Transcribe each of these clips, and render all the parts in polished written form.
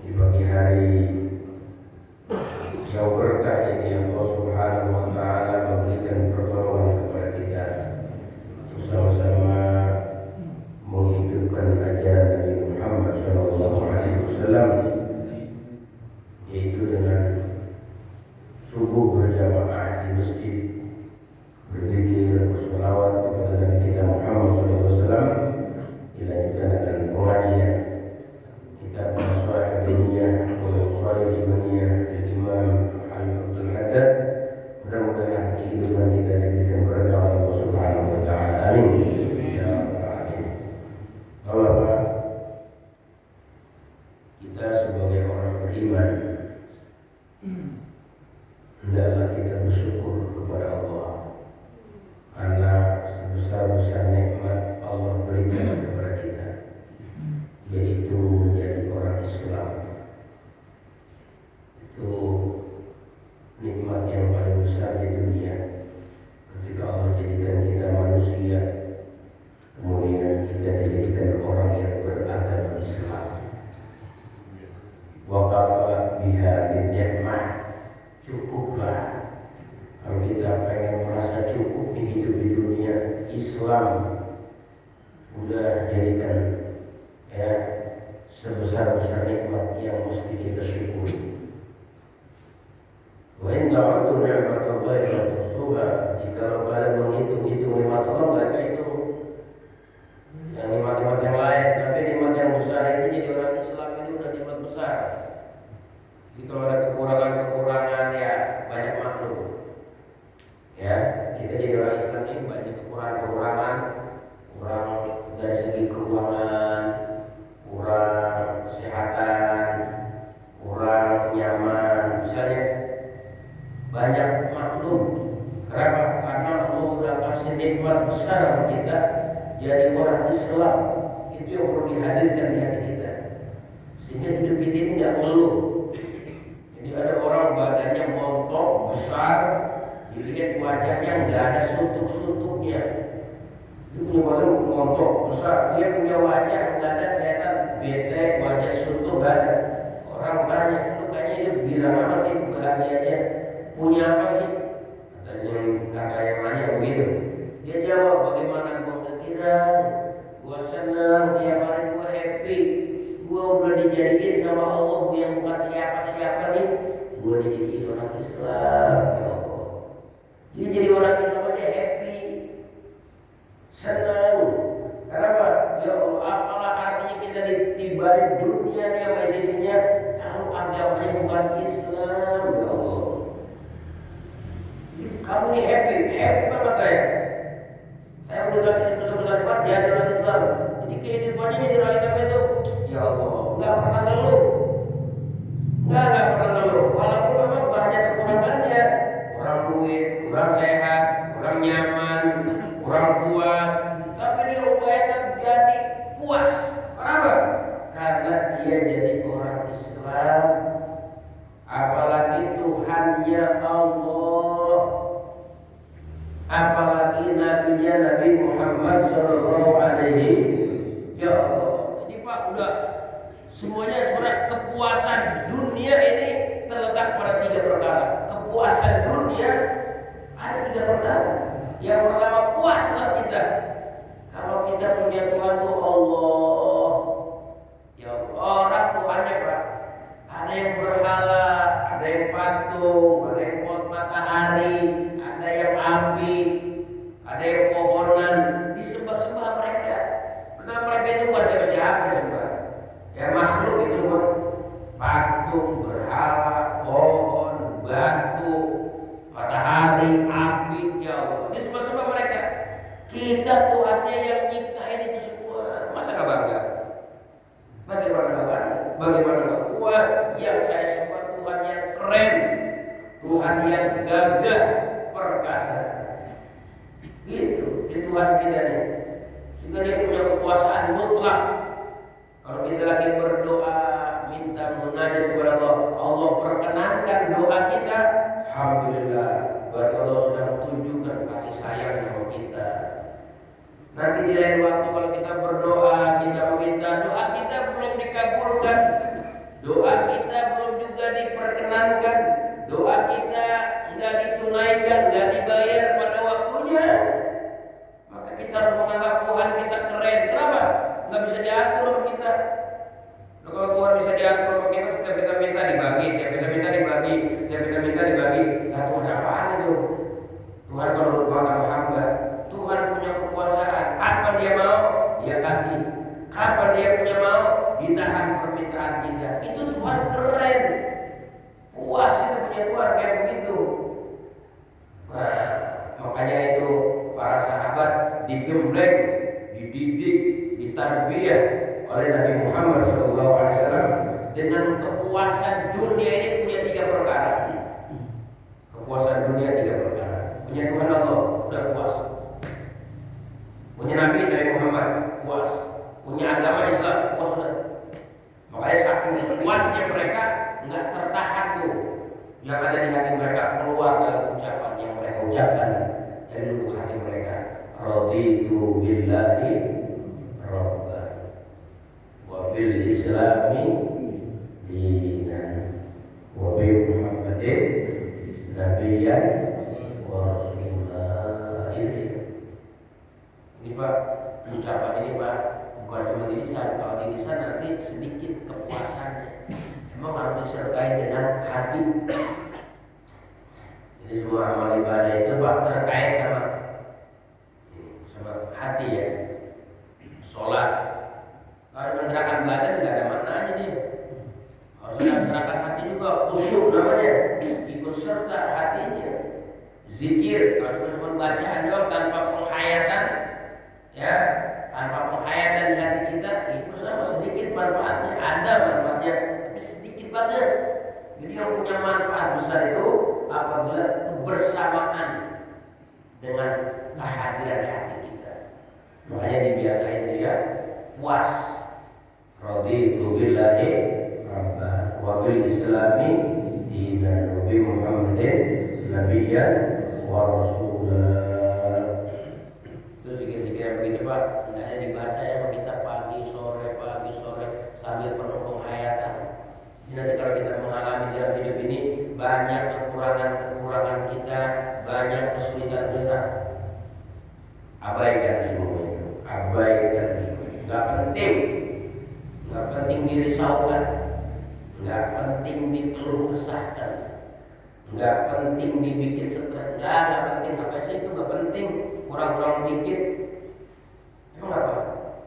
di pagi hari yang berkah ini Allah Subhanahu wa taala memberikan pertolongan kepada kita bersama-sama menghidupkan ajaran Nabi Muhammad sallallahu alaihi wasallam, yaitu dengan subuh berjamaah di masjid, berzikir, bersolawat kepada Nabi kita Muhammad sallallahu alaihi wasallam, dilanjutkan dengan pengajian kitab Masail Dunia wa Masail Imaniyah dari Imam Abdul Haddad. Mudah-mudahan kehidupan kita diberikan berkah oleh Allah Subhanahu wa taala. Amin. Ya rabbal alamin. Allah, kita sebagai orang beriman hendaklah kita bersyukur kepada Allah karena sebesar-besar nikmat Allah berikan kepada kita, yaitu menjadi orang Islam. Itu nikmat yang paling besar di dunia. Ketika Allah jadikan kita manusia, kemudian kita dijadikan orang yang beragama Islam. Wa kafa biha bin ni'mah, cukuplah kalau kita pengen merasa cukup di hidup di dunia. Islam udah jadikan sebesar-besar nikmat yang mesti kita syukuri. Wa in ta'uddu ni'matallahi la tuhsuha, jika kalian menghitung-hitung nikmat Allah enggak itu yang nikmat-nikmat yang lain, tapi nikmat yang besar ini jadi orang Islam ini udah nikmat besar. Jadi kalau ada kekurangan-kekurangan ya banyak maklum. Ya, kita jadi orang Islam ini banyak kekurangan-kekurangan, kurang dari segi keuangan, kurang kesehatan, kurang nyaman, misalnya banyak maklum. Kenapa? Karena Allah sudah kasih nikmat besar kita jadi orang Islam. Itu yang perlu dihadirkan di hati kita, sehingga hidup kita ini nggak ngeluh. Jadi ada orang badannya montok besar, dilihat wajahnya nggak ada suntuk-suntuknya. Dia punya badan montok besar, dia punya wajah nggak ada kelihatan bete, wajah suntuk nggak ada. Orang tanya, lu kayaknya dia girang apa sih, bahagianya punya apa sih? Kata yang nanya begitu. Dia jawab, bagaimana gua nggak girang, gua senang, tiap hari gua happy, gua udah dijadiin sama Allah, gua yang bukan siapa-siapa nih, gua dijadiin orang Islam, ya Allah. Jadi orang Islam aja happy, senang. Kenapa? Ya Allah, apalah artinya kita dibalik dunia nih sama isinya kalau agamanya bukan Islam, ya Allah. Kamu ini happy banget saya. Saya udah kasih besar-besar nikmat jadi orang Islam. Jadi kehidupannya jadi orang Islam itu, ya Allah, nggak pernah ngeluh, nggak pernah ngeluh. Walaupun memang banyak kekurangannya, kurang duit, kurang sehat, kurang nyaman, kurang puas, tapi dia upayakan jadi puas. Kenapa? Karena dia jadi orang Islam. Apalagi Tuhannya Allah, apalagi nabinya Nabi Muhammad sallallahu alaihi. Ya Allah. Jadi Pak, udah semuanya sebenarnya kepuasan dunia ini terletak pada 3 perkara. Kepuasan dunia ada 3 perkara. Yang pertama, puaslah kita. Kalau kita punya Tuhan tuh Allah. Ya Allah, orang Tuhannya Pak, ada yang berhala, ada yang patung, ada yang pot matahari, ada yang api, ada yang pohonan, disembah-sembah mereka. Benar, mereka itu bukan siapa-siapa disembah. Ya makhluk itu Pak, patung, berhala, pohon, batu, matahari, api, ya Allah, disembah-sembah mereka. Kita Tuhannya yang nyiptain itu semua, masa gak bangga? Bagaimana gak bangga? Bagaimana gak puas? Yang saya sembah Tuhan yang keren, Tuhan yang gagah perkasa. Gitu, di Tuhan kita nih. Sehingga dia punya kekuasaan mutlak. Kalau kita lagi berdoa, minta munajat kepada Allah, Allah perkenankan doa kita, alhamdulillah, berarti Allah sudah tunjukkan kasih sayang sama kita. Nanti di lain waktu kalau kita berdoa, kita meminta doa kita belum dikabulkan, doa kita belum juga diperkenankan, doa kita nggak ditunaikan, nggak dibayar pada waktunya, maka kita harus menganggap Tuhan kita keren. Kenapa? Nggak bisa diatur sama kita. Kalau Tuhan bisa diatur sama kita, setiap kita minta dibagi, setiap kita minta dibagi, setiap kita minta dibagi. Nah, Tuhan apaan itu? Tuhan kalau lupa sama hamba, Tuhan punya kekuasaan. Kapan dia mau, dia kasih. Kapan dia punya mau, ditahan permintaan kita. Itu Tuhan keren. Puas kita punya Tuhan kayak begitu. Nah, makanya itu para sahabat digembleng, dididik, ditarbiyah oleh Nabi Muhammad SAW dengan kepuasan dunia ini punya 3 perkara. Kepuasan dunia 3 perkara. Punya Tuhan Allah, udah puas. Punya Nabi Muhammad, puas. Punya agama Islam, puas sudah. Makanya saking puasnya mereka nggak tertahan tuh yang ada di hati mereka keluar dalam ucapan yang mereka ucapkan dari lubuk hati mereka. Raditu billahi rabban wa bil islami dinan wa bi Muhammadin nabiyyan wa rasulah. Ini Pak, ucapan ini Pak bukan cuma di lisan. Kalau di lisan nanti sedikit kepuasannya, emang harus disertai dengan hati. Jadi semua amal ibadah itu Pak terkait sama hati ya. Sholat kalau dengan gerakan badan nggak ada mananya dia. Harus ada gerakan hati juga, khusyuk namanya, ikut serta hatinya. Zikir kalau cuma bacaan doang tanpa penghayatan, ya, tanpa penghayatan di hati kita, itu sama sedikit manfaatnya. Ada manfaatnya, tapi sedikit banget. Jadi yang punya manfaat besar itu apabila kebersamaan dengan kehadiran hati kita. Makanya dibiasain dia puas. Raditu billahi rabban wa bil islami dinan wa bi Muhammadin nabiyyan wa rasulah. Itu zikir-zikir yang begitu Pak, hendaknya dibaca ya Pak, kita pagi sore sambil penuh penghayatan. Jadi nanti kalau kita mengalami dalam hidup ini banyak kekurangan kita, banyak kesulitan kita, abaikan semua itu, abaikan semua. Nggak penting dirisaukan, nggak penting dikeluh kesahkan, nggak penting dibikin stres, nggak penting. Apa sih itu nggak penting, kurang-kurang dikit. Emang apa?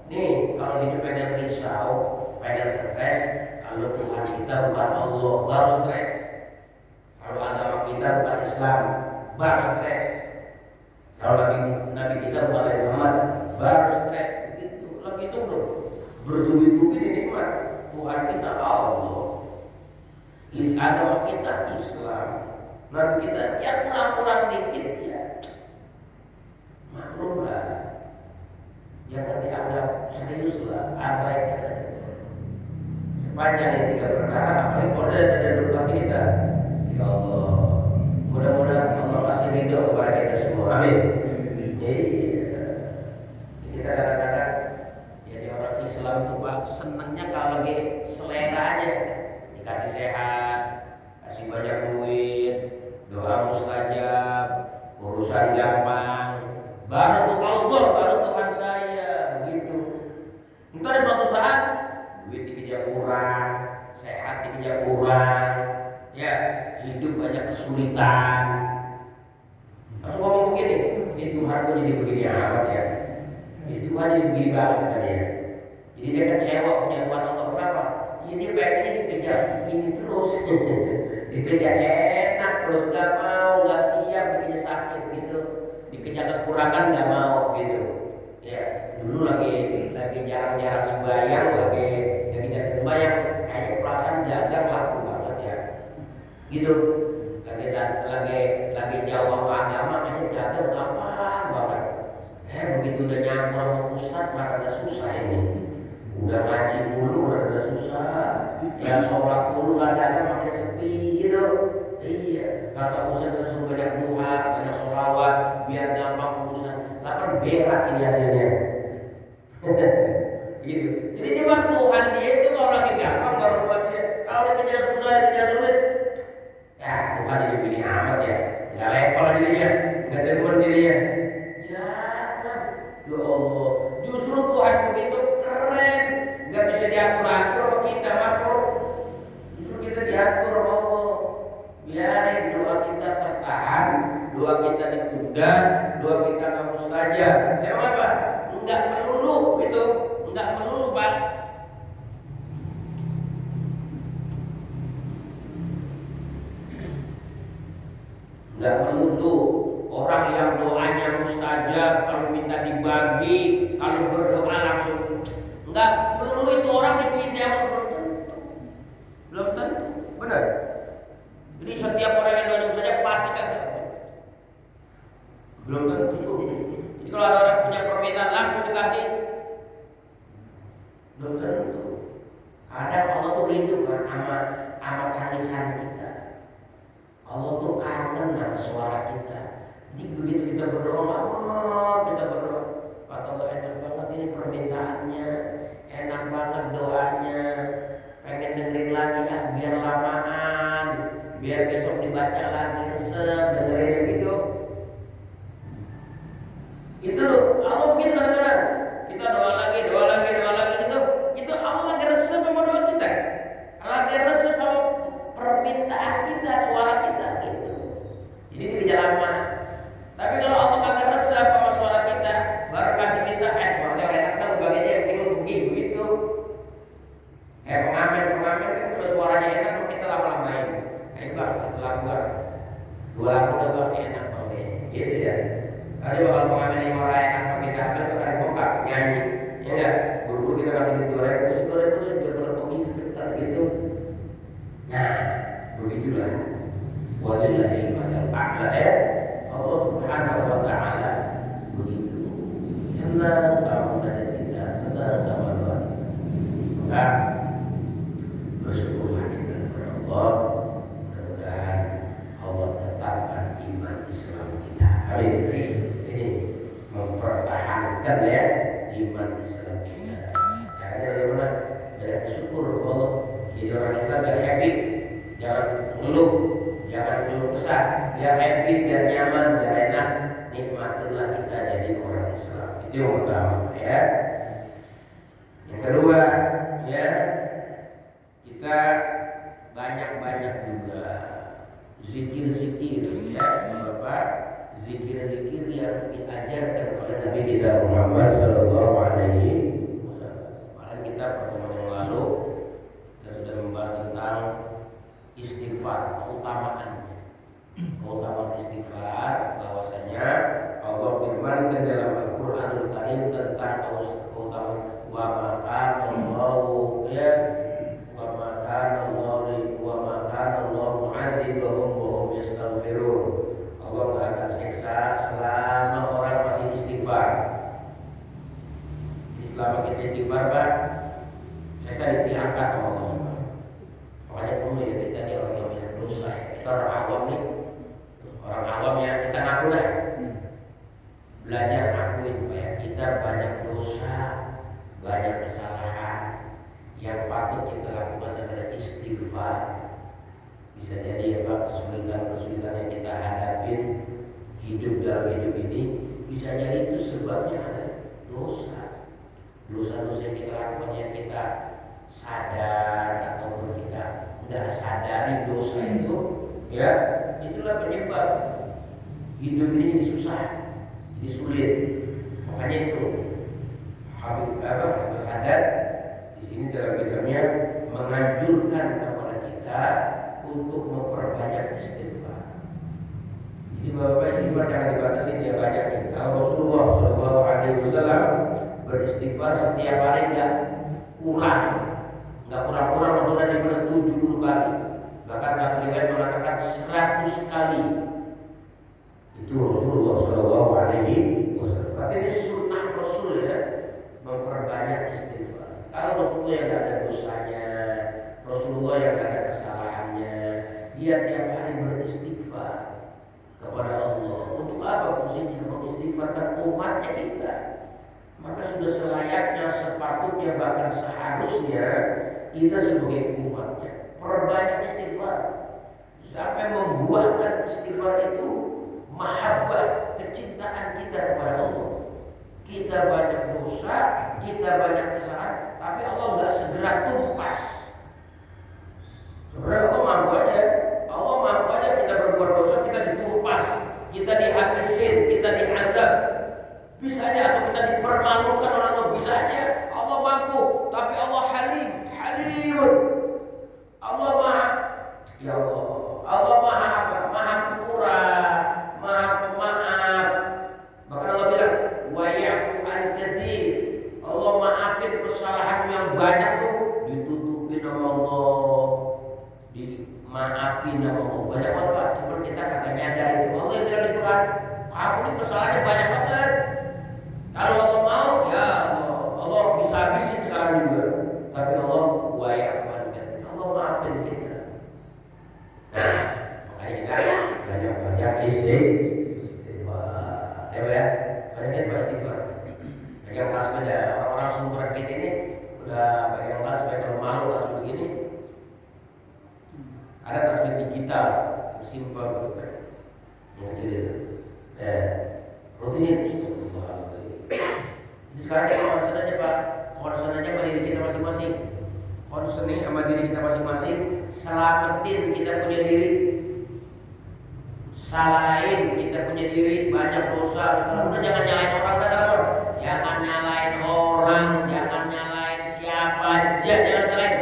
Nih kalau hidup pengen risau, pengen stres, kalau Tuhan kita bukan Allah, baru stres. Kalau agama kita bukan Islam, baru stres. Kalau Nabi kita bukan Nabi Muhammad, baru stres. Begitu, lagi itu udah bertubi-tubi nikmat. Tuhan kita Allah, agama kita Islam, Nabi kita ya kurang-kurang dikit ya, maklum lah. Jangan dianggap serius lah, abaikan saja. Sepanjang ini 3 perkara, apalagi kalau dari dalam hati kita, ya Allah, mudah-mudahan Allah kasih ridho kepada kita semua. Amin. Iya. Kita kadang-kadang jadi orang Islam tuh Pak senangnya kalau lagi selera aja, dikasih sehat, kasih banyak duit, doa mustajab, urusan gampang, baru tuh Allah, baru Tuhan saya, begitu. Entar suatu saat duit dikejar kurang, sehat dikejar kurang, ya hidup banyak kesulitan. Langsung ngomong begini, ini Tuhan kok jadi begini amat ya? Ini Tuhan jadi begini banget kan ya? Jadi dia kecewa punya Tuhan Allah. Kenapa? Ya dia pengennya dikejar ini terus, dikejar enak terus, gak mau, gak siap, bikinnya sakit gitu, dikejar kekurangan gak mau gitu. Ya dulu lagi jarang-jarang sembahyang, lagi jarang sembahyang, kayaknya perasaan dagang laku banget ya, gitu. Lagi jauh sama agama, kayaknya dagang gampang banget. Begitu udah nyampur sama Ustadz, rada susah ini. Udah ngaji dulu, rada susah. Ya sholat dulu, dagang makin sepi gitu. Iya, kata Ustadz suruh banyak duha, banyak sholawat, biar gampang urusan. Lapan berat ini hasilnya. Gitu. Jadi dia Tuhan dia itu kalau lagi gampang baru Tuhan dia. Kalau kalau dikejar susah, dikejar sulit, ya Tuhan hidup ini amat ya, nggak level dirinya, nggak demen dirinya. Jangan, ya Allah, justru Tuhan begitu keren, nggak bisa diatur-atur sama kita, Mas Bro. Justru kita diatur sama Allah. Biarin doa kita tertahan, doa kita ditunda, doa kita nggak mustajab. Emang apa? Nggak melulu itu, nggak melulu Pak. Nggak melulu orang yang doanya mustajab, kalau minta dibagi, kalau berdoa langsung. Nggak melulu itu orang dicintai, belum tentu, benar. Jadi setiap orang yang doa mustajab pasti kagak, belum tentu. Jadi kalau ada orang punya permintaan langsung dikasih, belum tentu. Kadang Allah tuh rindu kan sama tangisan kita. Allah tuh kangen sama suara kita. Jadi begitu kita berdoa, kita berdoa, kata Allah enak banget ini permintaannya, enak banget doanya, pengen dengerin lagi ah biar lamaan, biar besok dibaca lagi resep, dengerin gitu. Itu loh, Allah begini kadang-kadang kita doa lagi gitu. Itu Allah lagi resep sama doa kita, lagi resep sama permintaan kita, suara kita gitu. Jadi dikejar lama. Tapi kalau Allah kagak resep sama suara kita, baru kasih kita, suaranya enak dah, bagiannya yang tinggal begitu. Pengamen kan kalau suaranya enak, kita lama-lamain. Ayo bang, satu lagu bang, dua lagu udah bang, enak banget, gitu ya. Tadi bakal pengamen yang orang enak pakai kabel tuh ada bokap nyanyi, ya enggak? Buru-buru kita kasih di 2.000 biar pada pergi sebentar gitu. Nah, begitulah. Walillahil masal a'la ya. Allah Subhanahu wa taala begitu senang sama munajat kita, senang sama doa. Maka bersyukurlah kita kepada Allah. Mudah-mudahan Allah tetapkan iman Islam kita. Amin. Ini mempertahankan ya iman Islam kita. Caranya bagaimana? Banyak bersyukur kepada Allah. Jadi orang Islam biar happy, jangan ngeluh, jangan keluh kesah, biar happy, biar nyaman, biar enak. Nikmatilah kita jadi orang Islam. Itu yang pertama ya. Yang kedua ya, kita banyak-banyak juga zikir-zikir ya, Bapak. Zikir-zikir yang diajarkan oleh Nabi kita Muhammad Sallallahu Alaihi Wasallam. Kemarin kita pertemuan yang lalu kita sudah membahas tentang istighfar, keutamaan istighfar, bahwasanya Allah firmankan dalam Al-Qur'anul Karim tentang keutamaan wa maka Allahu ya wa maka Allahu mu'adzibahum wa hum yastaghfirun. Allah enggak akan siksa selama orang masih istighfar. Jadi selama kita istighfar, Pak, saya diangkat sama Allah Subhanahu. Makanya perlu ya kita nih orang yang banyak dosa ya. Kita orang awam nih, orang awam yang kita ngaku dah, belajar ngakuin ya, kita banyak dosa, banyak kesalahan. Yang patut kita lakukan adalah istighfar. Bisa jadi ya Pak, kesulitan yang kita hadapin hidup dalam hidup ini, bisa jadi itu sebabnya adalah dosa-dosa yang kita lakukan, yang kita sadar ataupun kita tidak sadari dosa itu ya, itulah penyebab hidup ini jadi susah, jadi sulit. Makanya itu Habib Haddad di sini dalam kitabnya menganjurkan kepada kita untuk memperbanyak istighfar. Jadi Bapak istighfar jangan dibatasi dia banyak. Kalau Rasulullah Shallallahu Alaihi Wasallam beristighfar setiap hari nggak kurang-kurang Rasulullah daripada 70 kali. Bahkan satu riwayat mengatakan 100 kali. Itu Rasulullah Shallallahu Alaihi Wasallam. Tapi ini sunnah Rasul ya, memperbanyak istighfar. Kalau Rasulullah yang nggak ada dosanya, Rasulullah yang nggak ada kesalahannya, dia tiap hari beristighfar kepada Allah. Untuk apa fungsinya? Mengistighfarkan umatnya kita. Maka sudah selayaknya, sepatutnya, bahkan seharusnya kita sebagai umatnya banyak istighfar. Siapa yang membuahkan istighfar itu mahabbah, kecintaan kita kepada Allah. Kita banyak dosa, kita banyak kesalahan, tapi Allah nggak segera tumpas. Sebenarnya Allah mampu aja. Allah mampu aja kita berbuat dosa, kita ditumpas, kita dihabisin, kita diazab. Bisa aja, atau kita dipermalukan oleh Allah, bisa aja. Allah mampu, tapi Allah halimun. Allah maha, ya Allah. Allah maha apa? Maha pemurah, maha pemaaf. Bahkan Allah bilang, wa ya'fu an katsir. Allah maafin kesalahan yang banyak tuh, ditutupin sama Allah, dimaafin sama Allah. Banyak banget Pak, cuman kita kagak nyadar itu. Allah yang bilang di Quran, kamu ini kesalahannya banyak banget. Kalau Allah mau, ya Allah bisa habisin sekarang juga. Tapi Allah wa ya'fu an katsir. Allah maafin kita. Nah, makanya kita banyak istighfar. Ya, banyak istighfar. Yang kelas beda, orang-orang sumuran kita ini udah yang kelas beda, kalau malu kelas begini. Ada kelas digital, simpel gitu, kecil itu. Rutinin, astagfirullahaladzim. Jadi sekarang kita concern aja Pak, concern aja sama diri kita masing-masing. Concern sama diri kita masing-masing, selamatin kita punya diri. Salahin kita punya diri, banyak dosa. Udah jangan nyalain orang, jangan nyalain orang, jangan nyalain siapa aja, jangan salahin.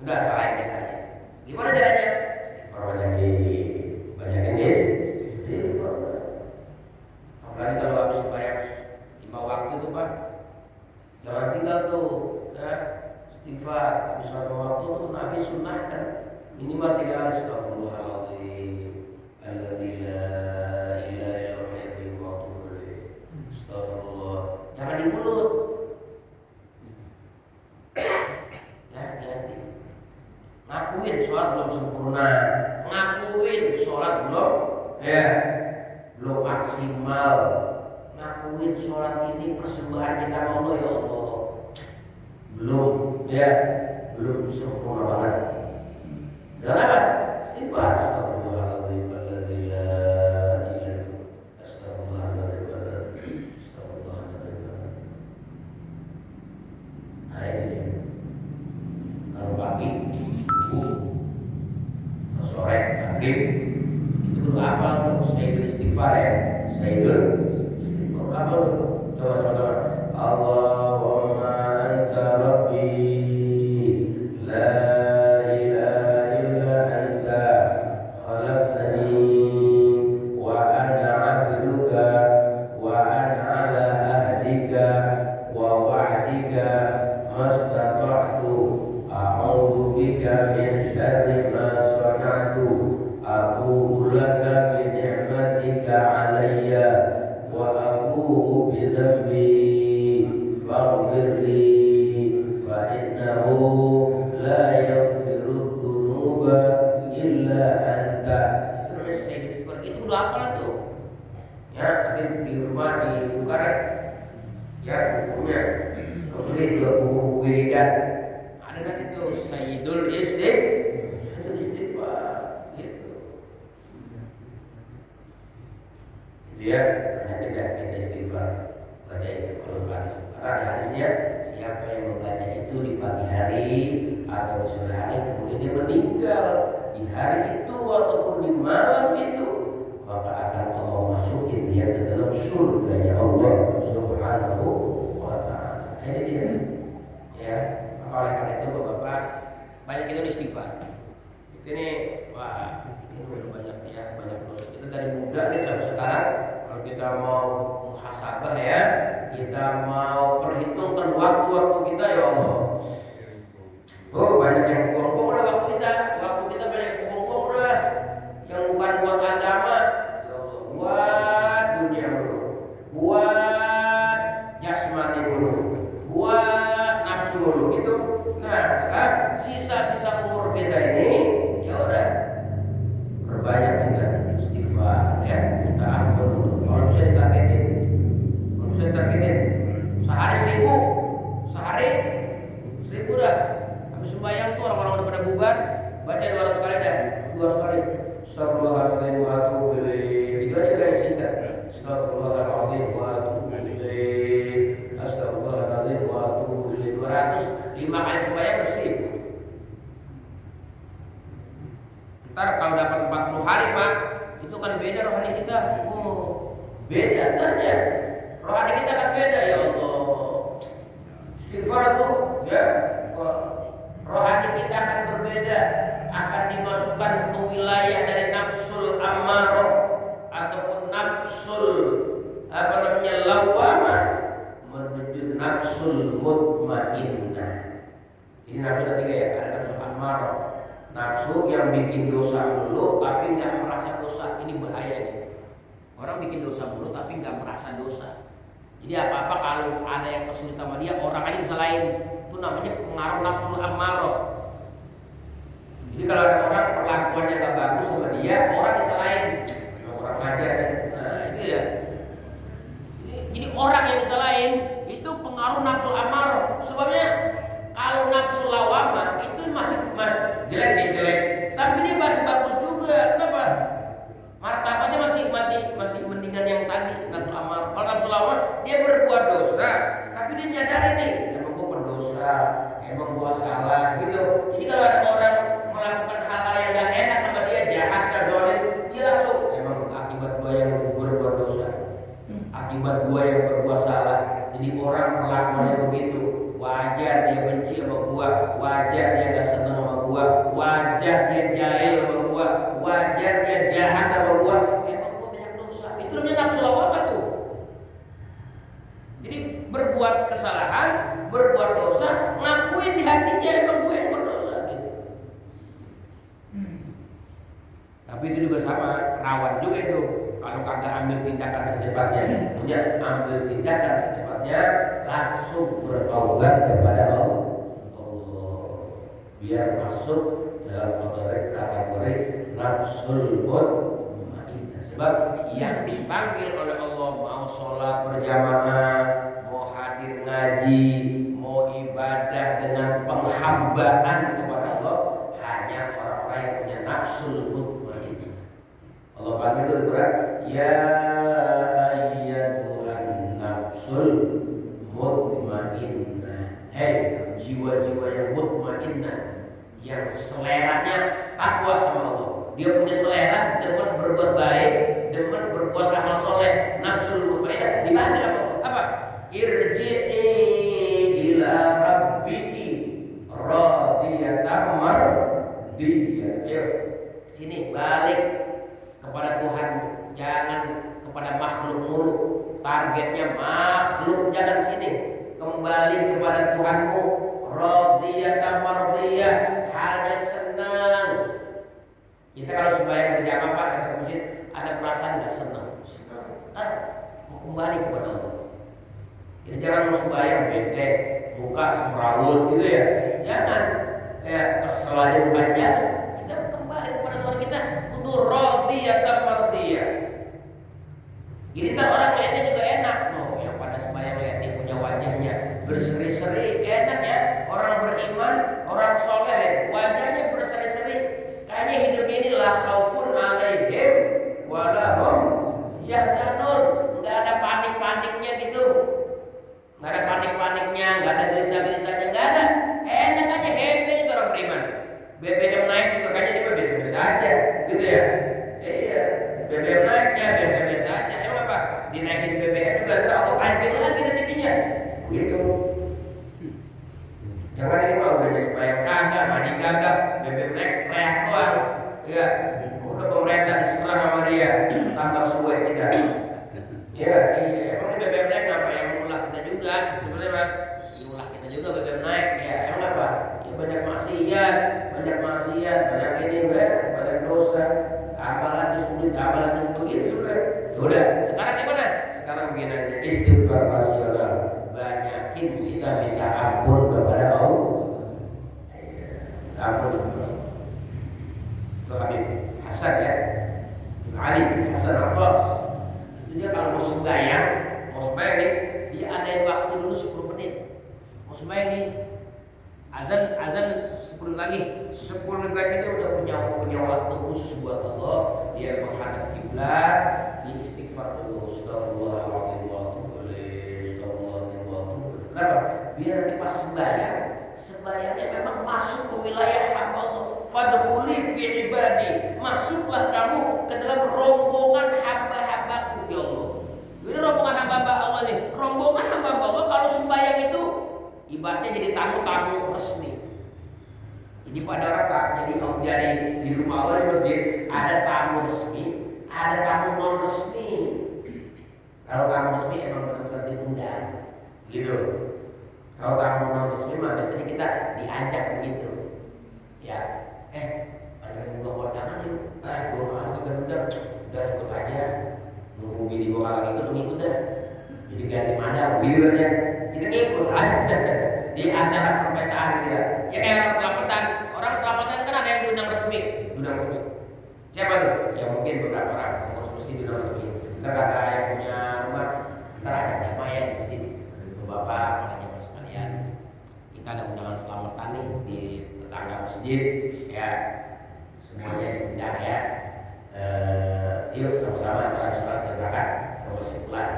Udah salahin kita aja. Gimana caranya? Istighfar banyakin istighfar. Apalagi kalau habis bayar 5 waktu tuh Pak, jangan tinggal tuh ya, istighfar. Habis 1 waktu tuh Nabi sunnahkan minimal 3 kali astagfirullahaladzim, alladzi la ilaha illa huwa astagfirullah. Jangan di mulut. Ya, ganti. Ngakuin sholat belum sempurna, ngakuin sholat belum maksimal, ngakuin sholat ini persembahan kita sama Allah, ya Allah belum sempurna banget. Jangan apa? Istighfar, astagfirullahaladzim, alladzi la ilaha illa astagfirullahaladzim, astagfirullahaladzim. Nah itu dia. Kalau pagi, subuh, sore, maghrib, itu dulu hafal tuh, Sayyidul Istighfar ya, Sayyidul Istighfar hafal tuh. Coba sama-sama. Allahumma anta rabbi, la ilaha illa anta, khalaqtani wa ana abduka wa ana ala ahdika wa wa'dika mastata'tu. A'udzu bika min syarri ma sana'tu. Abu'u laka bi ni'matika 'alayya wa abu'u bi dhanbi faghfir li fa innahu la yaghfiru dzunuba illa anta. Itu namanya Sayyidul Istighfar. Itu udah hafal tuh. Ya, nanti di rumah dibuka ya bukunya. Kemudian juga buku-buku wiridan. Ada nanti tuh Sayyidul Istighfar gitu. Itu ya, banyak kita istighfar. Baca itu kalau pagi. Karena ada hadisnya, siapa yang membaca itu di pagi hari atau di sore hari kemudian dia meninggal di hari itu ataupun di malam itu, maka akan Allah masukin dia ke dalam surganya Allah Subhanahu wa ta'ala. Ini dia. Ya. Oleh karena itu Bapak, banyak itu istighfar. Itu nih, wah ini udah banyak ya, banyak dosa. Kita dari muda nih sampai sekarang, kalau kita mau muhasabah ya, kita mau perhitungkan waktu-waktu kita ya Allah. Oh banyak yang buang-buang udah waktu kita banyak yang buang-buang udah, yang bukan buat agama, ya Allah, buat dunia dulu, buat jasmani dulu, buat nafsu dulu gitu. Nah sekarang sisa-sisa umur kita ini ya udah perbanyak kita istighfar ya, minta ampun. Kalau bisa ditargetin sehari 1000 dah. Habis sembahyang tuh orang-orang udah pada bubar, baca 200 kali dah, 200 kali. Astagfirullahaladzim wa atubu ilaih. Itu aja guys, singkat. Astagfirullahaladzim wa atubu ilaih. Astagfirullahaladzim wa atubu ilaih. 200, 5 kali sembahyang udah 1000. Ntar kalau dapat 40 hari Pak, itu kan beda rohani kita. Oh, beda ntarnya. Rohani kita kan beda ya Allah. Istighfar tuh ya, rohani kita akan berbeda, akan dimasukkan ke wilayah dari nafsul ammarah ataupun nafsul lawamah menuju nafsul mutmainnah. Ini nafsu ketiga ya, ada nafsul ammarah, nafsu yang bikin dosa dulu tapi nggak merasa dosa. Ini bahaya nih. Orang bikin dosa dulu tapi nggak merasa dosa. Jadi apa-apa kalau ada yang kesulitan sama dia, orang aja disalahin. Itu namanya pengaruh nafsu ammarah. Jadi kalau ada orang perlakuannya gak bagus sama dia, orang disalahin. Orang ngajar sih. Nah itu ya. Jadi orang yang disalahin itu pengaruh nafsu ammarah. Sebabnya kalau nafsu lawamah itu masih jelek, tapi dia masih bagus juga. Kenapa? Martabatnya masih mendingan yang tadi nafsu ammarah. Kalau nafsu lawamah dia berbuat dosa, tapi dia nyadari nih, emang gua pendosa, emang gua salah gitu. Jadi kalau ada orang melakukan hal-hal yang gak enak sama dia, jahat, zalim, dia langsung emang akibat gua yang berbuat dosa, akibat gua yang berbuat salah. Jadi orang perlakuannya begitu. Wajar dia benci sama gua, wajar dia gak senang sama gua, wajar dia jahil sama gua, wajar dia jahat sama gua. Emang gua banyak dosa. Itu namanya nafsu lawamah tuh. Jadi berbuat kesalahan, berbuat dosa, ngakuin di hatinya emang gue yang berdosa gitu. Tapi itu juga sama, rawan juga itu. Kalau kagak ambil tindakan secepatnya, ya ambil tindakan secepatnya, langsung bertaubat kepada Allah. Biar masuk dalam kategori nafsul mutmainnah. Sebab yang dipanggil oleh Allah mau sholat berjamaah, mau hadir ngaji, mau ibadah dengan penghambaan kepada Allah, hanya orang-orang yang punya nafsul mutmainnah. Allah panggil itu di Quran, ya ayyatuhan nafsul mutmainnah. Hei jiwa-jiwa yang mutmainnah, yang seleranya takwa sama Allah. Dia punya selera demen berbuat baik, demen berbuat amal soleh, nafsul mutmainnah. Dipanggil sama Allah apa? Irji'i ila rabbiki radiyatan mardiyah. Ayo sini balik kepada Tuhan, jangan kepada makhluk mulu. Targetnya makhluk, jangan sini. Kembali kepada Tuhanmu, radiyatan mardiyah, hanya senang. Kita kalau sembahyang berjamaah Pak, datang ke masjid, ada perasaan nggak senang? Senang. Mau kembali kepada Allah. Jadi jangan mau sembahyang bete, muka semrawut gitu ya. Jangan kayak kesel aja mukanya. Kita kembali kepada Tuhan kita, kudu radiyatan mardiyah. Jadi ntar orang lihatnya juga enak. No, yang pada sembahyang lihatnya punya wajahnya berseri-seri, enak ya. Orang beriman, orang soleh lihat wajahnya berseri-seri. Kayaknya hidupnya ini la khaufun alaihim walahum yahzanun. Enggak ada panik-paniknya gitu. Enggak ada panik-paniknya, enggak ada gelisah-gelisahnya, enggak ada. Enak aja, happy aja orang beriman. BBM naik juga kayaknya dia biasa-biasa aja, gitu ya. Iya, BBM naiknya biasa-biasa aja. Emang apa? Dinaikin BBM juga terlalu panjang lagi rezekinya. Begitu. Jangan ini mah udah supaya kagak, mandi kagak, BBM naik teriak doang. Ya, udah pemerintah diserang sama dia, tambah suwe kita. Ya, iya. Emang ini BBM naik apa yang mengulah kita juga? Sebenarnya mah diulah kita juga BBM naik. Ya, emang apa? Ya banyak maksiat, banyak ini, banyak dosa. Apalagi sulit, apalagi begitu sudah. Udah, sekarang gimana? Sekarang begini aja, istighfar rasional. Banyakin kita minta ampun kepada Allah. Ampun. Itu Habib Hasan ya, Ali Hasan Abbas. Itu dia kalau mau sembahyang nih, dia adain waktu dulu 10 menit. Mau sembahyang nih, azan 10 menit lagi dia waktu khusus buat Allah, dia menghadap kiblat, di istighfar dulu, astagfirullahaladzim wa atubu ilaih, astagfirullahaladzim wa atubu ilaih. Kenapa? Biar nanti pas sembahyangnya memang masuk ke wilayah hamba Allah. Fadkhuli fi ibadi, masuklah kamu ke dalam rombongan hamba-hambaku ya Allah. Ini rombongan hamba-hamba Allah nih. Rombongan hamba-hamba Allah kalau sembahyang itu ibaratnya jadi tamu-tamu resmi. Jadi pada orang Pak, jadi di rumah Allah di masjid ada tamu resmi, ada tamu non resmi. Kalau tamu resmi emang benar-benar diundang, gitu. Kalau tamu non resmi mah biasanya kita diajak begitu. Ya, ada gua kondangan yuk. Gua mau juga undang. Udah ikut aja. Nunggu bini gua kalau ikut ngikut dah. Jadi ganti madam, gitu berarti. Kita ngikut aja di acara perpestaan gitu ya. Ya kayak orang selamatan kan ada yang diundang resmi. Siapa tuh? Ya mungkin beberapa orang pengurus masjid diundang resmi. Ntar kata yang punya rumah, ntar ajak lumayan di sini. Bapak, makanya sekalian, kita ada undangan selamatan nih di tetangga masjid, ya semuanya diundang ya. Yuk sama-sama antara sholat dan zakat, terus pulang.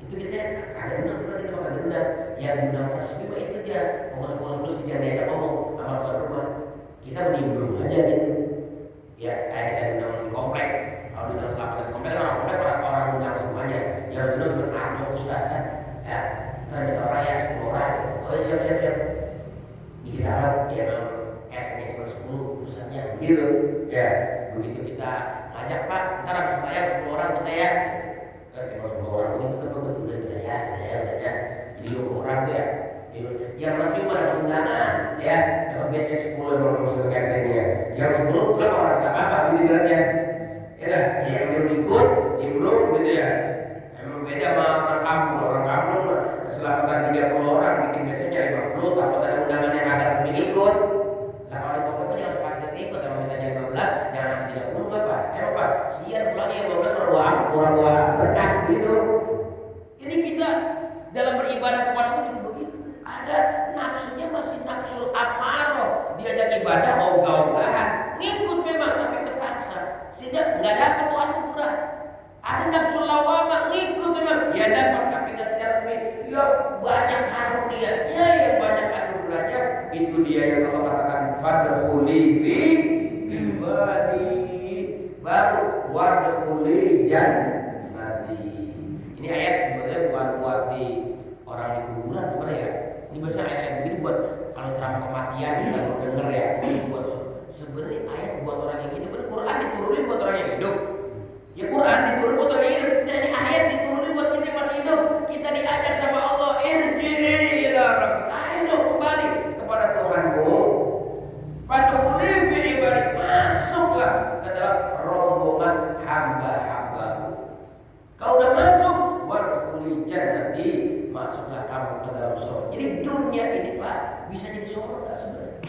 Itu kita ada undang sholat kita bakal diundang. Yang undang resmi mah itu dia pengurus masjid yang diajak ngomong sama tuan rumah. Kita menimbrung aja gitu. Ya kayak kita diundang di komplek. Kalau diundang selamatan di komplek orang undang semuanya. Yang diundang cuma ada ustaz kan, ya. Ada orang ya 10 orang. Oh siap. Bikin alat ya memang catering cuma 10 pusatnya gitu. Ya begitu kita ngajak Pak, ntar habis bayar 10 orang kita ya. Cuma 10 orang ini kita udah kita ya. Jadi 20 orang tuh ya. Yang resmi pun ada undangan ya. Dapat biasanya 10 yang masuk cateringnya. Yang 10 pulang orang nggak apa-apa bidirannya. Ya, yang ikut imbrung gitu ya. Emang beda sama orang kampung selamatan 30 orang bikin biasanya 50, takut ada undangan yang agak resmi ikut. Lah kalau di komplek jangan sepakat ikut, emang mintanya 15, jangan sampai 30 apa? Emang Pak, sian pulangnya 15 orang buah berkah gitu. Ini kita dalam beribadah kepada Allah juga begitu. Ada nafsunya masih nafsul amarah, diajak ibadah ogah-ogahan, ngikut memang tapi terpaksa, sehingga nggak dapat tuh anugerah. Ada nafsul lawamah, ngikut memang, ya dapat tapi nggak secara resmi. Ya banyak karunia, ya banyak anugerahnya. Itu dia yang Allah katakan fadkhuli fi ibadi, baru wadkhuli jannati. Ini ayat sebenarnya bukan buat di orang di kuburan sebenarnya ya. Ini biasanya ayat begini buat kalau ceramah kematian kita baru denger ya. Buat sebenarnya ayat buat orang yang hidup. Quran diturunin buat orang yang hidup. Ya Quran diturun buat orang yang hidup. Dan ini ayat diturunin buat kita yang masih hidup. Kita diajak sama Allah, irji'i ila rabbik. Ayo dong kembali kepada Tuhanmu. Fadkhuli fi ibadi, masuklah ke dalam rombongan hamba-hambaku. Kau udah masuk, wadkhuli jannati, masuklah kamu ke dalam surga. Jadi dunia ini Pak bisa jadi surga sebenarnya.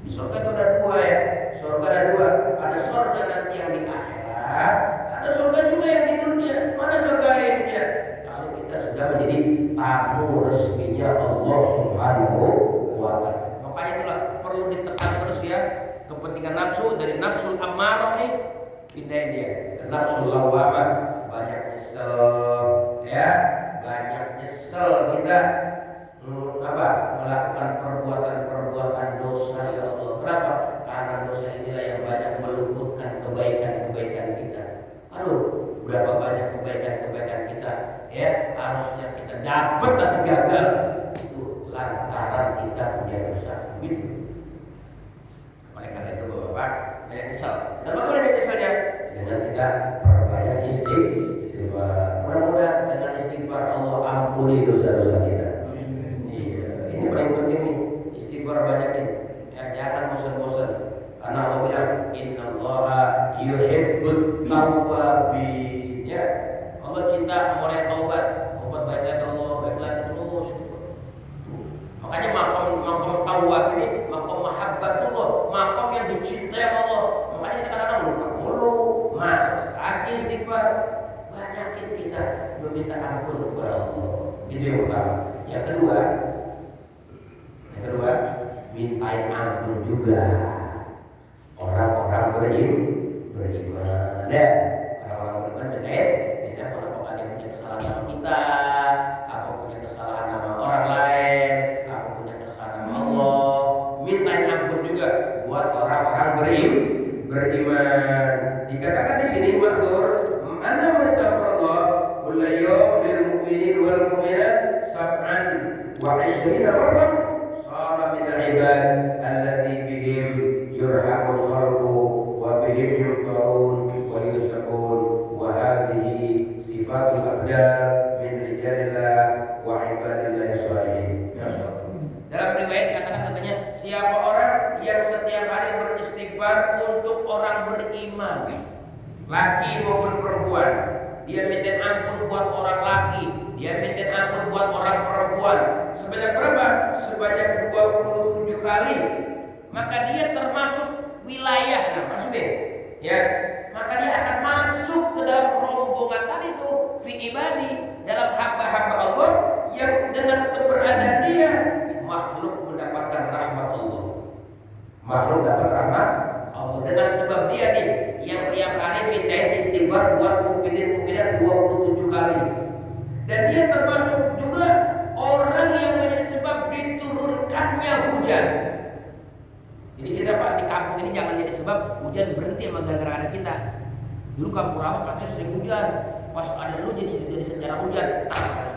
Di surga itu ada dua ya. Surga ada dua. Ada surga nanti yang di akhirat, ada surga juga yang di dunia. Mana surga yang di dunia? Kalau kita sudah menjadi tamu resminya Allah Subhanahu wa Ta'ala. Makanya itulah perlu ditekan terus ya, kepentingan nafsu dari nafsul ammarah nih pindahin dia ke nafsul lawamah. Banyak nyesel ya, banyak nyesel kita melakukan perbuatan dosa ya Allah. Kenapa? Karena dosa inilah yang banyak meluputkan kebaikan kita. Aduh, berapa banyak kebaikan kita ya harusnya kita dapat tapi gagal. Itu lantaran kita punya dosa. Gitu. Oleh karena itu Bapak, banyak nyesal. Kenapa banyak nyesalnya? Dengan kita perbanyak istighfar. Mudah-mudahan dengan istighfar Allah ampuni dosa-dosa kita. Ini paling penting nih, istighfar banyakin. Ya, jangan bosan-bosan. Karena Allah bilang innallaha yuhibbut tawwabin. Ya, Allah cinta orang yang taubat. Taubat baik Allah, baiklah terus. Makanya makom tawwab ini makom mahabbatullah, makom yang dicintai Allah. Makanya kita kadang-kadang lupa mulu, malas lagi istighfar. Banyakin kita meminta ampun kepada Allah. Itu yang pertama. Yang kedua, mintain ampun juga. Orang beriman. Ya, orang-orang beriman kita apakah dia punya kesalahan sama kita, apa punya kesalahan sama orang lain, apa punya kesalahan sama Allah, mintain ampun juga buat orang-orang beriman. Dikatakan di sini maksud anna mastaghfirullah kullu yawm lil mu'minin wal mu'minat sab'an wa 'ishrina marrah sara min al-ibad alladhi bihim yurhamul khalqu wa bihim yumtarun wa yursaqun wa hadhihi sifatul abdal min rijalillah wa ibadillah shalihin. Dalam riwayat dikatakan katanya siapa orang yang setiap hari beristighfar untuk orang beriman, laki maupun perempuan, dia minta ampun buat orang laki, dia minta ampun buat orang perempuan sebanyak berapa? Sebanyak 27 kali. Maka dia termasuk wilayah, maksudnya ya, maka dia akan masuk ke dalam rombongan tadi itu fi ibadi, dalam hamba-hamba Allah yang dengan keberadaan dia makhluk mendapatkan rahmat Allah. Makhluk dapat rahmat Allah dengan sebab dia nih yang tiap hari mintain istighfar buat mukminin mukminat 27 kali. Dan dia termasuk juga orang yang menjadi sebab diturunkannya hujan. Jadi kita Pak di kampung ini jangan jadi sebab hujan berhenti sama gara-gara ada kita. Dulu kampung rawa katanya sering hujan, pas ada lu jadi sejarah hujan.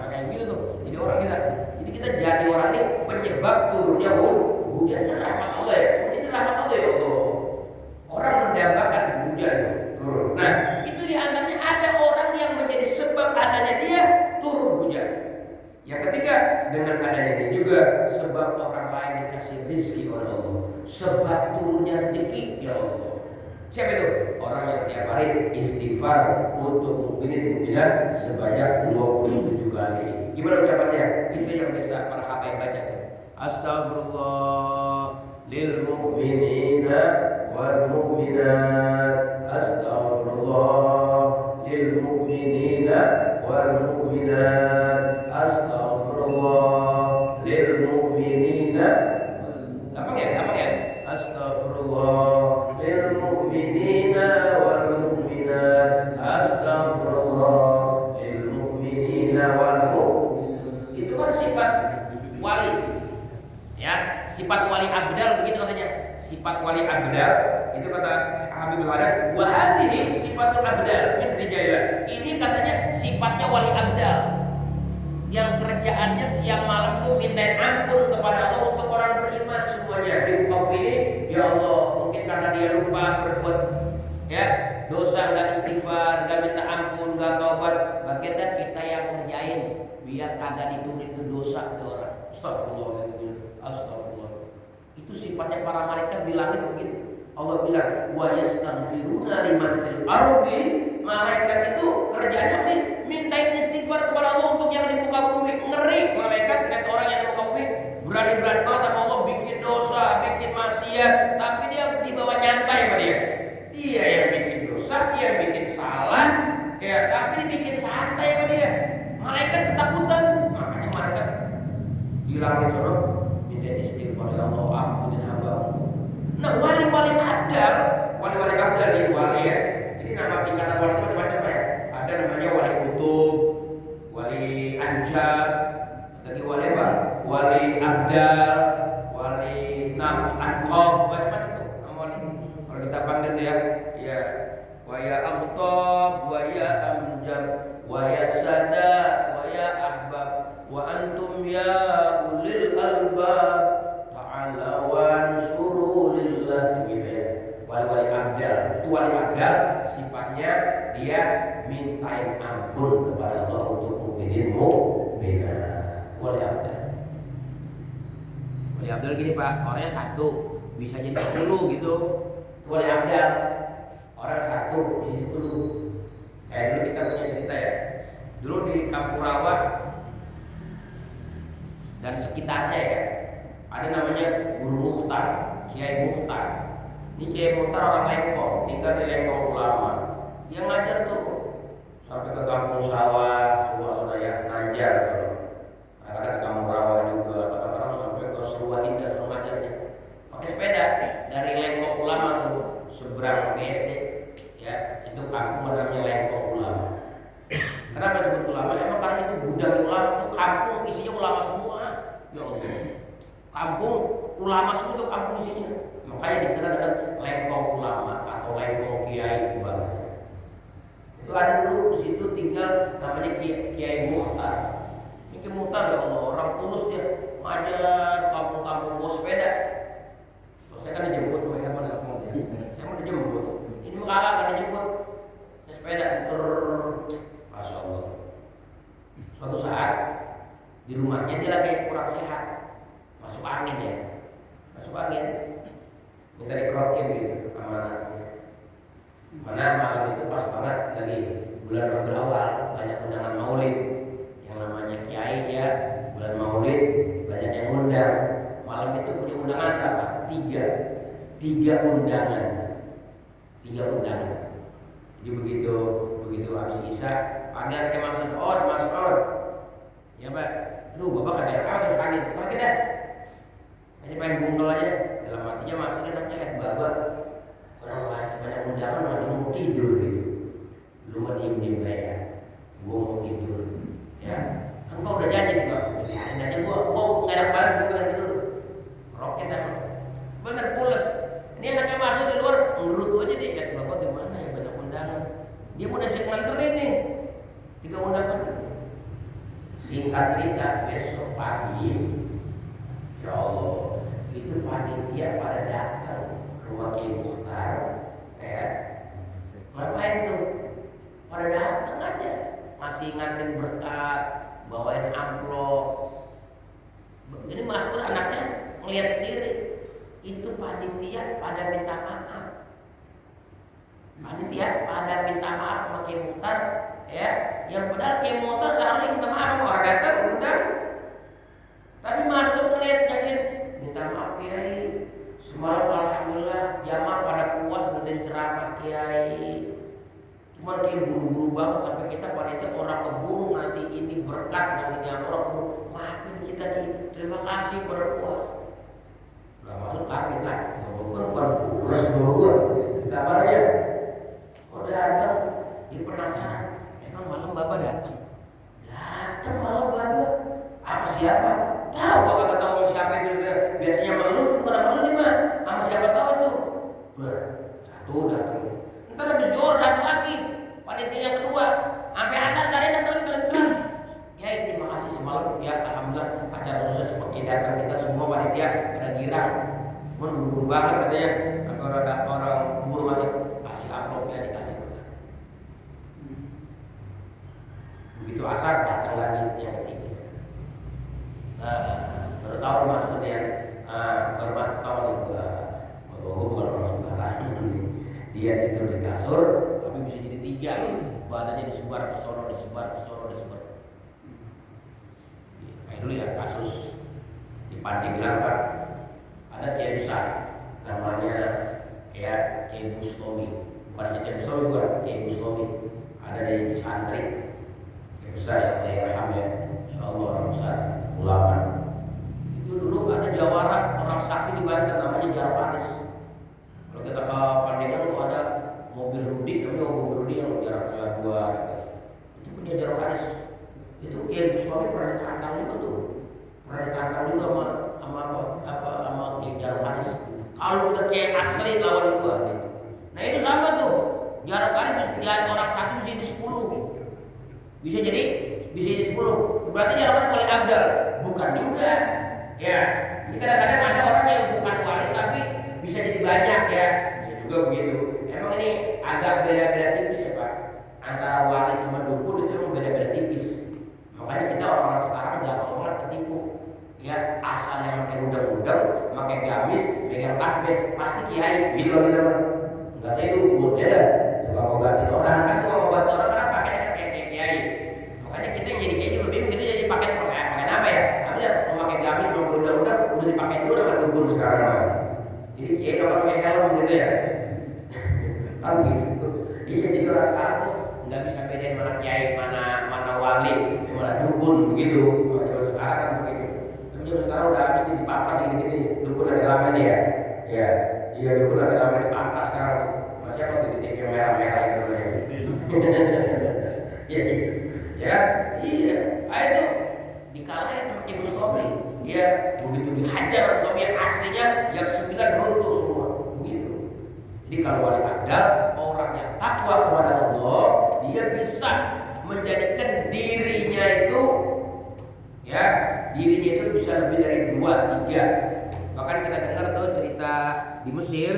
Kayak gitu tuh. Jadi orang kita. Jadi kita jadi orang ini penyebab turunnya hujannya rahmat Allah ya. Hujannya rahmat Allah ya Allah. Orang mendambakan hujan turun. Nah, itu diantaranya ada orang yang menjadi sebab adanya dia turun hujan. Yang ketiga, dengan adanya dia juga sebab orang lain dikasih rezeki oleh Allah. Sebab turunnya rezeki ya Allah. Siapa itu? Orang yang tiap hari istighfar untuk mukminin mukminat sebanyak 27 kali. Gimana ucapannya? Itu yang biasa para habaib baca tuh. Astagfirullah lil mu'minina wal mu'minat. Astagfirullah lil mu'minina wal mu'minat. Astagfirullah lil mu'minina. Gampang ya? Astagfirullah lil mu'minina wal mu'minat. Astagfirullah lil mu'minina wal mu'minat. Itu kan sifat wali. Ya, sifat wali abdal begitu katanya. Sifat wali abdal itu kata Habibul Haddad, wa hadhihi sifatul abdal min rijalillah. Ini katanya sifatnya wali abdal yang kerjaannya siang malam tuh mintain ampun kepada Allah untuk orang beriman semuanya. Di muka bumi ini, ya Allah, mungkin karena dia lupa berbuat ya dosa, nggak istighfar, nggak minta ampun, nggak taubat. Bagian kita yang ngerjain biar kagak ditulis itu dosa ke orang. Astagfirullahaladzim. Astagfirullah. Itu sifatnya para malaikat di langit begitu. Allah bilang, wa yastaghfiruna liman fil ardi. Malaikat itu kerjanya sih mintain istighfar kepada Allah untuk yang di muka bumi. Ngeri malaikat lihat orang yang di muka bumi berani-berani banget sama Allah, bikin dosa, bikin maksiat, tapi dia dibawa nyantai sama dia. Dia yang bikin dosa, dia yang bikin salah, ya tapi dibikin santai sama dia. Malaikat ketakutan, makanya malaikat di langit sana minta istighfar, ya Allah ampunin hambamu. Nah wali-wali abdal nih wali ya. Jadi nama tingkatan wali itu macam-macam ya. Ada namanya wali kutub, wali anjab, lagi wali apa? Wali abdal, wali anqab, macam-macam tuh nama wali. Kalau kita panggil tuh ya wa ya aqtab, wa ya amjad, wa ya sadat, wa ya ahbab, wa antum ya ulil albab, ta'ala wansuru lillah, gitu ya. Wali-wali abdal, itu wali abdal sifatnya dia mintain ampun kepada Allah untuk mukminin mukminat. Wali abdal. Wali abdal gini Pak, orangnya satu, bisa jadi 10 gitu. Itu wali abdal. Orang satu jadi 10. Dulu kita punya cerita ya. Dulu di Kampung Rawa dan sekitarnya ya, ada namanya Guru Mukhtar, Kiai Mukhtar. Ini Kiai Mukhtar orang Lengkong, tinggal di Lengkong Ulama. Dia ngajar tuh sampai ke Kampung Sawah, suasana ya ngajar tuh. Kadang-kadang ke Kampung Rawa juga, kadang-kadang sampai ke Seruah Indah ngajarnya. Pakai sepeda dari Lengkong Ulama tuh seberang BSD, ya itu kampung namanya Lengkong Ulama. Kenapa disebut ulama? Emang karena itu gudang ulama, itu kampung isinya ulama semua. Ya Allah, kampung ulama semua itu kampung isinya. Makanya dikenal dengan Lengkong Ulama atau Lengkong Kiai bahasa. Itu ada dulu di situ tinggal namanya Kiai Mukhtar. Ini Kiai Mukhtar, ya Allah, orang tulus dia, ngajar kampung-kampung bawa sepeda. Saya kan dijemput sama Herman, saya mau dijemput. Ini mah kagak dijemput. Sepeda muter, masya Allah. Suatu saat di rumahnya dia lagi kurang sehat, masuk angin ya, masuk angin, minta dikerokin gitu sama anaknya. Mana malam itu pas banget lagi bulan Rabiul Awal, banyak undangan maulid, yang namanya kiai ya, bulan maulid banyak yang undang. Malam itu punya undangan berapa? Tiga undangan. Jadi begitu habis isya, panggil ke Mas Od. Ya Pak, lu bapak kagak apa terus panggil, pergi dah. Hanya pengen bungkel aja, dalam hatinya masuknya anaknya baba. Orang lain sebanyak undangan malah mau tidur gitu. Lu mau diem ya, gua mau tidur. Ya, kan gua udah janji juga, biarin aja gua nggak enak banget gua pengen tidur. Roket dah, bener pules. Ini anaknya masuk di luar, ngerutu aja deh. Ya bapak gimana ya banyak undangan. Dia udah siap nganterin nih 3 undangan. Singkat cerita, besok pagi, ya Allah, itu panitia pada datang rumah Kiai Mukhtar, ya. Ngapain tuh? Pada datang aja, masih nganterin berkat, bawain amplop. Ini masuk anaknya ngelihat sendiri. Itu panitia pada minta maaf. Panitia pada minta maaf sama Kiai Mukhtar, ya. Yang padahal Kiai Mukhtar seharusnya minta maaf sama orang datang, bukan? Tapi masuk ngeliat ngasih minta maaf Kiai. Semalam alhamdulillah jamaah pada puas dengan ceramah Kiai. Cuman Kiai buru-buru banget sampai kita panitia orang keburu ngasih ini berkat, ngasih ini orang keburu. Maafin kita Kiai, terima kasih pada puas. Nah, maksud kaget lah, bukan pulas dulu di kamarnya. Kok datang? Dia penasaran. Emang malam bapak datang? Datang malam bapak. Apa siapa? Tahu gua kagak tahu sama siapa itu. Biasanya malu tuh bukan sama lu nih mah. Sama siapa tahu itu? Satu datang. Ntar habis zuhur datang lagi. Panitia yang kedua. Sampai asar sehari datang lagi bilang, ya terima kasih semalam ya alhamdulillah acara sukses seperti datang kita semua panitia pada girang. Cuman buru-buru banget katanya. Sampai orang keburu masih kasih amplopnya dikasih. Begitu asar datang lagi yang ketiga. Baru tahu masuk ke dia, baru tahu masuk ke bapak gue bukan orang sembarangan. Dia tidur di kasur, tapi bisa jadi 3. Badannya disebar ke sono, disebar. Kayak dulu ya kasus di Pandeglang Pak, ada Kiai besar namanya Kiai Bustomi, bukan Kiai Bustomi bukan, Kiai Bustomi, ada dari santri Kiai besar ya, Kiai Raham ya, insyaallah orang besar ulama. Itu dulu ada jawara orang sakti di Banten namanya Jarokanis. Kalau kita ke Pandeglang itu ada mobil Rudi, namanya mobil Rudi yang jaraknya 2, itu punya Jarokanis. Itu Kiai Bustomi pernah ditantang juga tuh, sama Kiai Jarokanis. Kalau udah Kiai asli lawan gua gitu. Nah itu sama tuh, Jarokanis bisa orang satu bisa jadi 10, bisa jadi 10. Berarti Jarokanis paling abdal, bukan juga. Ya, jadi kadang-kadang ada orang yang bukan wali tapi bisa jadi banyak ya, bisa juga begitu. Emang ini agak beda-beda tipis ya Pak, antara wali sama dukun itu emang beda-beda tipis. Makanya kita orang-orang sekarang gampang banget ketipu. Ya asal yang pakai udang-udang, pakai gamis, megang tasbih, pasti kiai. Gitu loh kita Pak. Enggak tahu dukun ya dah. Suka ngobatin orang, kan suka ngobatin orang karena pakainya kayak kiai. Makanya kita yang jadi kiai juga bingung, kita jadi pakai apa ya? Harusnya mau pakai gamis, mau udang-udang, udah dipakai dulu sama dukun sekarang Pak. Jadi kiai kalau pakai helm gitu ya. Kan gitu. Jadi orang sekarang tuh nggak bisa bedain mana kiai, mana wali, mana dukun begitu. Kalau zaman sekarang kan begitu. Tapi zaman sekarang udah habis dipapras gini-gini, dukun ada lama nih ya. Ya, Iya dulu lagi ramai di pangkas sekarang tuh. Masih apa tuh di TV yang merah-merah itu namanya? Iya gitu. Ya, iya. Itu dikalahin sama Ki Bustami. Dia begitu dihajar Bustami yang aslinya yang 9 runtuh semua. Begitu. Jadi kalau wali abdal orang yang takwa kepada Allah, dia bisa menjadikan dirinya itu bisa lebih dari 2, 3. Bahkan kita dengar tuh cerita di Mesir,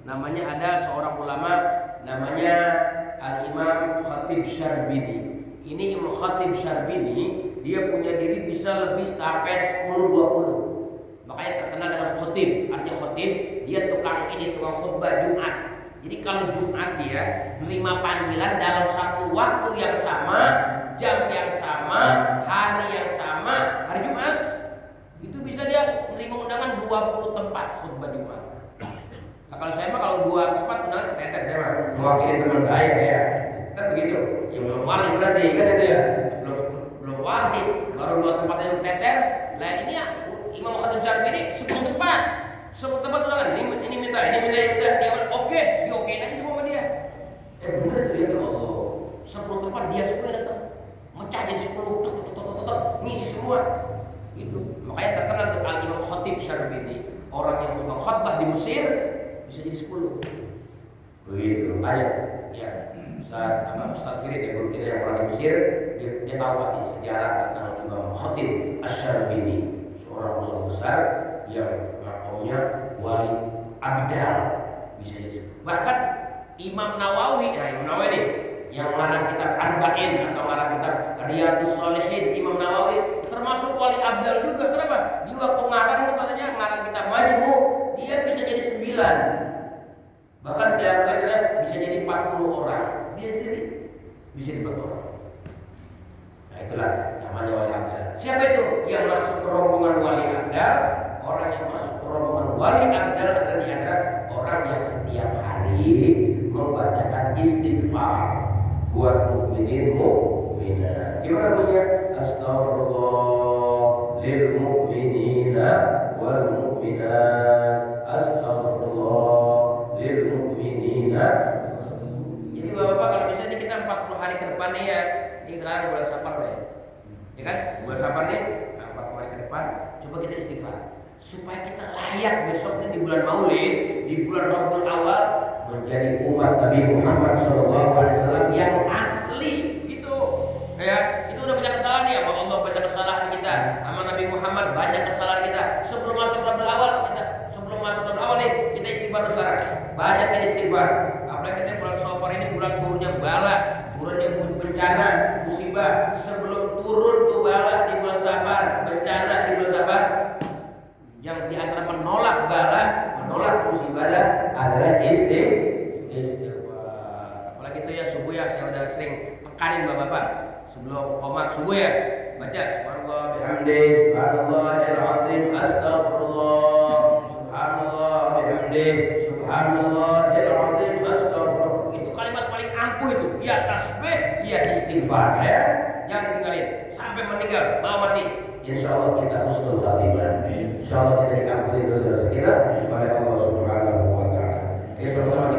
namanya ada seorang ulama namanya Al-Imam Khatib Syarbini. Ini Imam Khatib Syarbini, dia punya diri bisa lebih sampai 10-20. Makanya terkenal dengan khotib. Artinya khotib, dia tukang khutbah Jumat. Jadi kalau Jumat dia menerima panggilan dalam satu waktu yang sama, jam yang sama, hari yang sama, hari Jumat itu bisa dia menerima undangan 20 tempat khutbah Jumat. Nah, kalau saya mah kalau 2 tempat undangan keteter saya mah mewakili teman saya ya. Kan begitu. Ya belum wali berarti kan itu ya. Belum wali, baru 2 tempat yang keteter. Lah ini ya Imam Khatib Syarbini 10 tempat. 10 tempat undangan. Ini minta dia oke, diokein aja semua sama dia. Bener tuh ya Allah. 10 tempat dia semua datang. Mecah jadi 10 ngisi semua. Itu. Makanya terkenal tuh Al-Imam Khatib Syarbini. Orang yang tukang khutbah di Mesir bisa jadi 10. Begitu. Tanya tuh. Ya. Ustaz Firid ya, guru kita yang orang di Mesir, dia tahu pasti sejarah tentang Imam Khatib Asy-Syarbini, seorang ulama besar yang makamnya wali abdal bisa jadi. Bahkan Imam Nawawi nih, yang ngarang kitab Arba'in atau ngarang kitab Riyadhus Shalihin, Imam Nawawi termasuk wali abdal juga. Kenapa? Di waktu ngarang itu katanya ngarang kitab Majmu, dia bisa jadi 9. Bahkan dia katanya bisa jadi 40 orang. Dia sendiri bisa jadi 40 orang. Nah itulah namanya wali abdal. Siapa itu yang masuk ke rombongan wali abdal? Orang yang masuk ke rombongan wali abdal adalah di antara orang yang setiap hari membacakan istighfar buat mukminin mukminat. Gimana bunyinya? Astaghfirullah lil mu'minina wal mu'minat. Astaghfirullah lil mu'minina. Jadi Bapak kalau misalnya kita 40 hari ke depan nih ya, ini sekarang bulan Safar ya. Ya kan? Bulan Safar nih, 40 hari ke depan coba kita istighfar supaya kita layak besoknya di bulan Maulid, di bulan Rabiul Awal menjadi umat Nabi Muhammad SAW yang asli gitu. Ya, itu udah banyak kesalahan ya, sama Allah banyak kesalahan kita, sama Nabi Muhammad banyak kesalahan kita. Sebelum masuk Rabiul Awal nih kita istighfar sekarang. Banyak istighfar. Apalagi kita bulan Safar ini bulan turunnya bala, turunnya bencana, musibah. Sebelum turun tuh bala di bulan Safar, bencana di bulan Safar, yang di antara menolak bala, menolak musibah adalah istighfar. Apalagi itu ya subuh ya, saya udah sering tekanin bapak-bapak sebelum qomat subuh ya, baca subhanallah bihamdihi subhanallahil azim astaghfirullah subhanallah bihamdihi subhanallahil azim astaghfirullah. Itu kalimat paling ampuh itu. Ya tasbih, ya istighfar ya. Jangan ditinggalin sampai meninggal, mau mati. Insyaallah kita husnul khatimah. Insyaallah kita diampuni dosa-dosa kita oleh